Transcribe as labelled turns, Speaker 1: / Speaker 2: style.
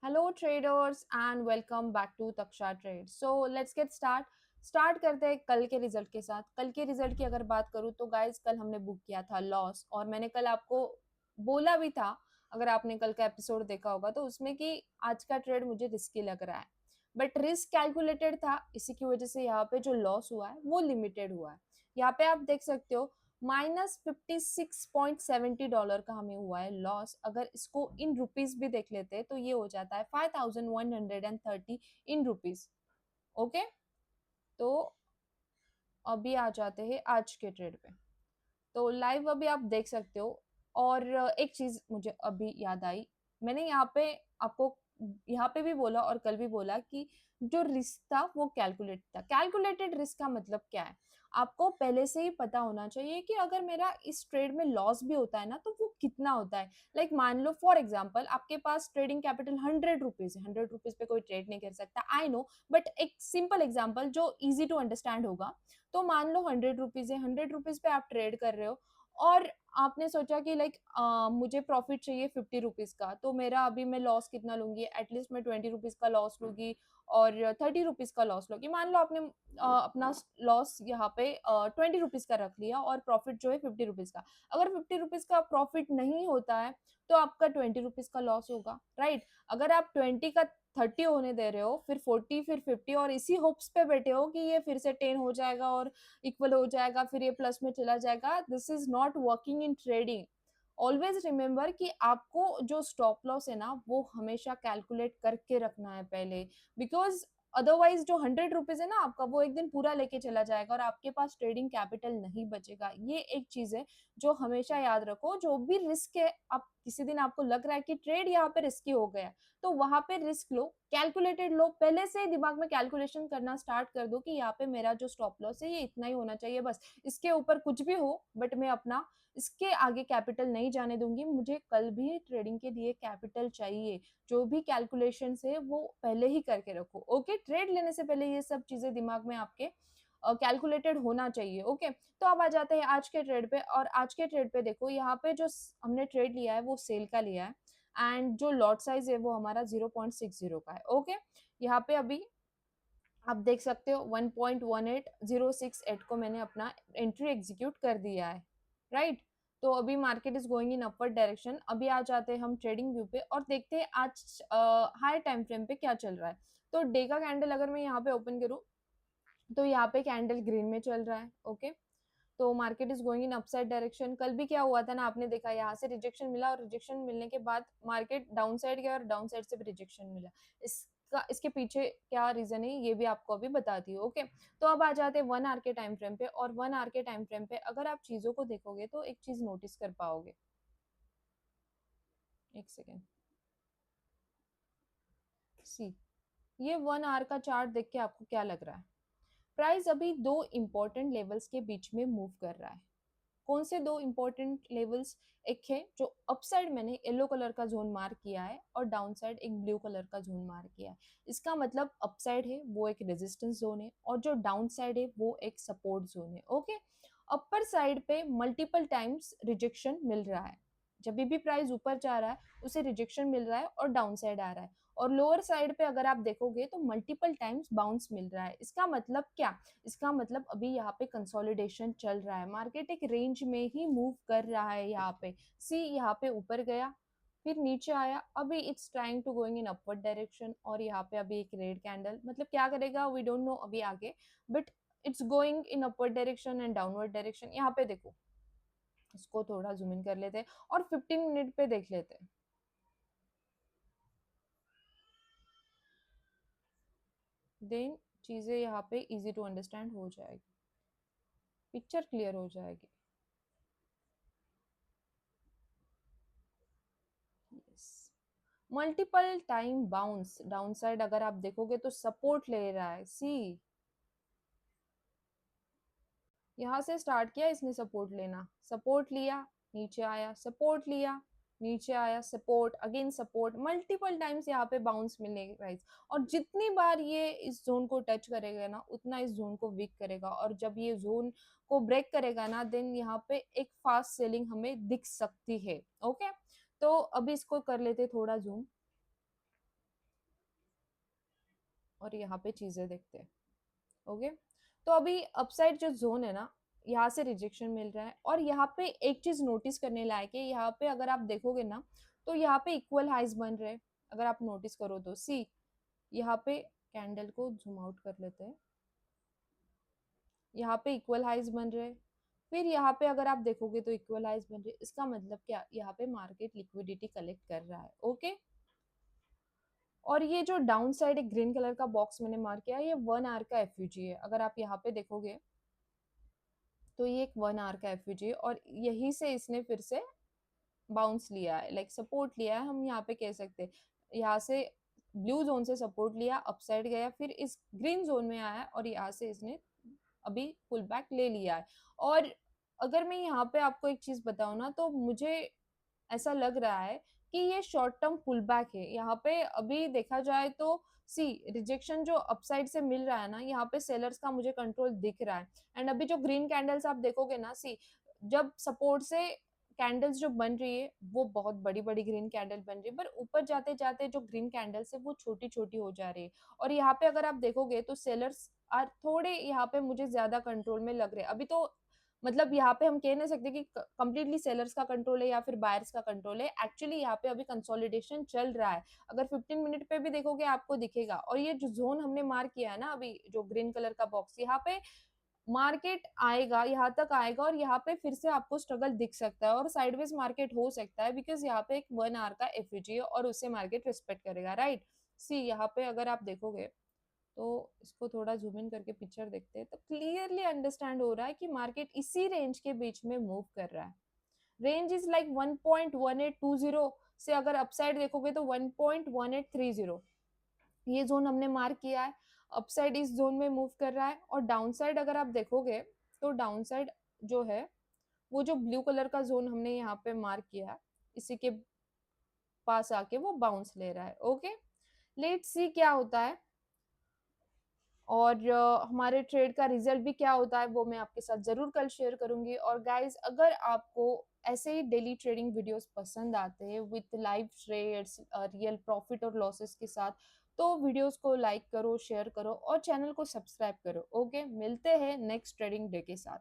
Speaker 1: Hello traders and welcome back to Taksha trade. So let's get start करते हैं कल के रिजल्ट के साथ। कल के रिजल्ट की अगर बात करूँ तो गाइस कल हमने बुक किया था लॉस, और मैंने कल आपको बोला भी था, अगर आपने कल का एपिसोड देखा होगा तो उसमें कि आज का ट्रेड मुझे रिस्की लग रहा है, बट रिस्क कैलकुलेटेड था। इसी की वजह से यहाँ पे जो लॉस हुआ है वो लिमिटेड हुआ है। यहाँ पे आप देख सकते हो -$56.70 का हमें हुआ है लॉस। अगर इसको इन रुपीस भी देख लेते हैं तो ये हो जाता है 5130 इन रुपीस। ओके, तो अभी आ जाते हैं आज के ट्रेड पे। तो लाइव अभी आप देख सकते हो। और एक चीज मुझे अभी याद आई, मैंने यहाँ पे आपको यहाँ पे भी बोला और कल भी बोला कि जो रिस्क था वो कैलकुलेट था। कैलकुलेटेड रिस्क का मतलब क्या है, आपको पहले से ही पता होना चाहिए कि अगर मेरा इस ट्रेड में लॉस भी होता है ना तो वो कितना होता है। लाइक मान लो फॉर एग्जाम्पल आपके पास ट्रेडिंग कैपिटल 100 रुपीज है। 100 रुपीज पे कोई ट्रेड नहीं कर सकता, आई नो, बट एक सिंपल एग्जाम्पल जो इजी टू अंडरस्टैंड होगा। तो मान लो 100 रुपीज है, 100 रुपीज पे आप ट्रेड कर रहे हो, और आपने सोचा कि लाइक मुझे प्रॉफिट चाहिए 50 रुपीज का, तो मेरा अभी मैं लॉस कितना लूंगी, एटलीस्ट मैं 20 रुपीज का लॉस लूंगी और 30 रुपीज का लॉस लूंगी। मान लो आपने अपना लॉस यहाँ पे 20 रुपीज का रख लिया और प्रॉफिट जो है 50 रुपीज का। अगर 50 रुपीज का प्रॉफिट नहीं होता है तो आपका 20 रुपीज का लॉस होगा, राइट। अगर आप 20 का 30 होने दे रहे हो, फिर 40, फिर 50, और इसी होप्स पे बैठे हो कि ये फिर से 10 हो जाएगा और इक्वल हो जाएगा, फिर ये प्लस में चला जाएगा, this is not working in trading. Always remember कि आपको जो स्टॉप लॉस है ना वो हमेशा कैलकुलेट करके रखना है पहले, बिकॉज अदरवाइज जो 100 रुपीज है ना आपका, वो एक दिन पूरा लेके चला जाएगा और आपके पास ट्रेडिंग कैपिटल नहीं बचेगा। ये एक चीज है जो हमेशा याद रखो। जो भी रिस्क है, आप किसी दिन आपको लग रहा है कि ट्रेड यहाँ पे रिस्की हो गया, तो वहां पे रिस्क लो, कैलकुलेटेड लो। पहले से दिमाग में कैलकुलेशन करना स्टार्ट कर दो कि यहाँ पे मेरा जो स्टॉप लॉस है ये इतना ही होना चाहिए, बस इसके ऊपर कुछ भी हो बट मैं अपना इसके आगे कैपिटल नहीं जाने दूंगी। मुझे कल भी ट्रेडिंग के लिए कैपिटल चाहिए। जो भी कैलकुलेशन है वो पहले ही करके रखो। ओके, ट्रेड लेने से पहले ये सब चीजें दिमाग में आपके कैलकुलेटेड होना चाहिए। ओके, तो अब आ जाते हैं आज के ट्रेड पे। और आज के ट्रेड पे देखो, यहाँ पे जो हमने ट्रेड लिया है वो सेल का लिया है, एंड जो लॉट साइज है वो हमारा 0.60 का है। ओके, यहाँ पे अभी आप देख सकते हो 1.18068 को मैंने अपना एंट्री एग्जीक्यूट कर दिया है, राइट। तो अभी market is going in upward direction. अभी आ जाते हैं हम ट्रेडिंग व्यू पे और देखते हैं आज हाई टाइम फ्रेम पे क्या चल रहा है। तो डे का कैंडल अगर मैं यहाँ पे ओपन करूँ तो यहाँ पे कैंडल ग्रीन में चल रहा है। ओके, तो market is going in upside direction. कल भी क्या हुआ था ना, आपने देखा, यहाँ से रिजेक्शन मिला और रिजेक्शन मिलने के बाद मार्केट डाउन साइड गया और डाउन साइड से भी रिजेक्शन मिला। इसके पीछे क्या रीजन है ये भी आपको अभी बताती हूँ। ओके, तो अब आ जाते हैं 1 आवर के टाइम फ्रेम पे। और 1 आवर के टाइम फ्रेम पे अगर आप चीजों को देखोगे तो एक चीज नोटिस कर पाओगे। एक सेकेंड, सी, ये 1 आवर का चार्ट देख के आपको क्या लग रहा है? प्राइस अभी दो इंपॉर्टेंट लेवल्स के बीच में मूव कर रहा है। कौन से दो इंपॉर्टेंट लेवल्स? एक है जो अपसाइड मैंने येलो कलर का जोन मार्क किया है और डाउन साइड एक ब्लू कलर का जोन मार्क किया है। इसका मतलब अपसाइड है वो एक रेजिस्टेंस जोन है और जो डाउन साइड है वो एक सपोर्ट जोन है। ओके, अपर साइड पे मल्टीपल टाइम्स रिजेक्शन मिल रहा है। जब भी प्राइस ऊपर जा रहा है उसे रिजेक्शन मिल रहा है और डाउन साइड आ रहा है। और लोअर साइड पे अगर आप देखोगे तो मल्टीपल टाइम्स बाउंस मिल रहा है। इसका मतलब क्या? इसका मतलब अभी यहाँ पे कंसोलिडेशन चल रहा है। मार्केट एक रेंज में ही मूव कर रहा है। यहाँ पे सी, यहाँ पे ऊपर गया फिर नीचे आया, अभी it's trying to going in upward direction. और यहाँ पे अभी एक रेड कैंडल, मतलब क्या करेगा वी डोंट नो अभी आगे, but it's going in upward direction and downward direction. यहाँ पे देखो, इसको थोड़ा जूम इन कर लेते हैं और 15 मिनट पे देख लेते हैं। देन चीजें यहाँ पे इजी टू अंडरस्टैंड हो जाएगी, पिक्चर क्लियर हो जाएगी। Yes, multiple time bounce down side अगर आप देखोगे तो सपोर्ट ले रहा है। सी, यहाँ से स्टार्ट किया इसने सपोर्ट लेना, सपोर्ट लिया, नीचे आया, सपोर्ट लिया, नीचे आया, support, again support, multiple times यहाँ पे बाउंस मिलने की प्राइस। और जितनी बार ये इस जोन को टच करेगा ना उतना इस जोन को वीक करेगा, और जब ये जोन को ब्रेक करेगा ना देन यहाँ पे एक फास्ट सेलिंग हमें दिख सकती है। ओके, तो अभी इसको कर लेते थोड़ा जूम। और यहाँ पे चीजें देखते हैं। ओके, तो अभी अपसाइड जो जोन है ना, यहाँ से रिजेक्शन मिल रहा है। और यहाँ पे एक चीज नोटिस करने लायक है, यहाँ पे अगर आप देखोगे ना तो यहाँ पे इक्वल हाइज बन रहे हैं। अगर आप नोटिस करो तो सी, यहाँ पे कैंडल को जूम आउट कर लेते हैं, यहाँ पे इक्वल हाइज बन रहे हैं। फिर यहाँ पे अगर आप देखोगे तो इक्वल हाइज बन रहे हैं। इसका मतलब क्या, यहाँ पे मार्केट लिक्विडिटी कलेक्ट कर रहा है। ओके, और ये जो डाउन साइड एक ग्रीन कलर का बॉक्स मैंने मार्क किया है, ये 1 आवर का एफयूजी है। अगर आप यहाँ पे देखोगे तो ये एक 1 आवर का एफयूजी है, और यही से इसने फिर से बाउंस लिया है, लाइक सपोर्ट लिया है, हम यहाँ पे कह सकते हैं। यहाँ से ब्लू जोन से सपोर्ट लिया, अपसाइड गया, फिर इस ग्रीन जोन में आया, और यहाँ से इसने अभी पुल बैक ले लिया है। और अगर मैं यहाँ पे आपको एक चीज बताऊं ना, तो मुझे ऐसा लग रहा है कि ये शॉर्ट टर्म पुल बैक है। यहाँ पे अभी देखा जाए तो सी, रिजेक्शन जो अपसाइड से मिल रहा है ना, यहाँ पे सेलर्स का मुझे कंट्रोल दिख रहा है। एंड अभी जो ग्रीन कैंडल्स आप देखोगे ना, सी, जब सपोर्ट से कैंडल्स जो बन रही है वो बहुत बड़ी बड़ी ग्रीन कैंडल बन रही है, पर ऊपर जाते जाते जो ग्रीन कैंडल्स है वो छोटी छोटी हो जा रही है। और यहाँ पे अगर आप देखोगे तो सेलर्स आर थोड़े यहाँ पे मुझे ज्यादा कंट्रोल में लग रहे हैं। अभी तो मतलब यहाँ पे हम कह नहीं सकते कि कंप्लीटली सेलर्स का कंट्रोल है या फिर बायर्स का कंट्रोल है। एक्चुअली यहाँ पे अभी कंसोलिडेशन चल रहा है। अगर 15 मिनट पे भी देखोगे आपको दिखेगा। और ये जो जोन हमने मार्क किया है ना अभी, जो ग्रीन कलर का बॉक्स, यहाँ पे मार्केट आएगा, यहाँ तक आएगा, और यहाँ पे फिर से आपको स्ट्रगल दिख सकता है और साइडवेज मार्केट हो सकता है, बिकॉज यहाँ पे एक 1 आवर का एफयूजी है और उससे मार्केट रिस्पेक्ट करेगा, राइट। सी, यहाँ पे अगर आप देखोगे तो इसको थोड़ा जूम इन करके पिक्चर देखते हैं तो क्लियरली अंडरस्टैंड हो रहा है कि मार्केट इसी रेंज के बीच में मूव कर रहा है। रेंज इज लाइक 1.1820 से, अगर अपसाइड देखोगे तो 1.1830, ये जोन हमने मार्क किया है। अपसाइड इस जोन में मूव कर रहा है, और डाउन साइड अगर आप देखोगे तो डाउन साइड जो है वो जो ब्लू कलर का जोन हमने यहाँ पे मार्क किया है, इसी के पास आके वो बाउंस ले रहा है। ओके, लेट्स सी क्या होता है, और हमारे ट्रेड का रिजल्ट भी क्या होता है वो मैं आपके साथ जरूर कल शेयर करूंगी। और गाइज, अगर आपको ऐसे ही डेली ट्रेडिंग वीडियोस पसंद आते हैं with live trades, real profit और लॉसेस के साथ, तो वीडियोस को लाइक करो, शेयर करो और चैनल को सब्सक्राइब करो। ओके, मिलते हैं नेक्स्ट ट्रेडिंग डे के साथ।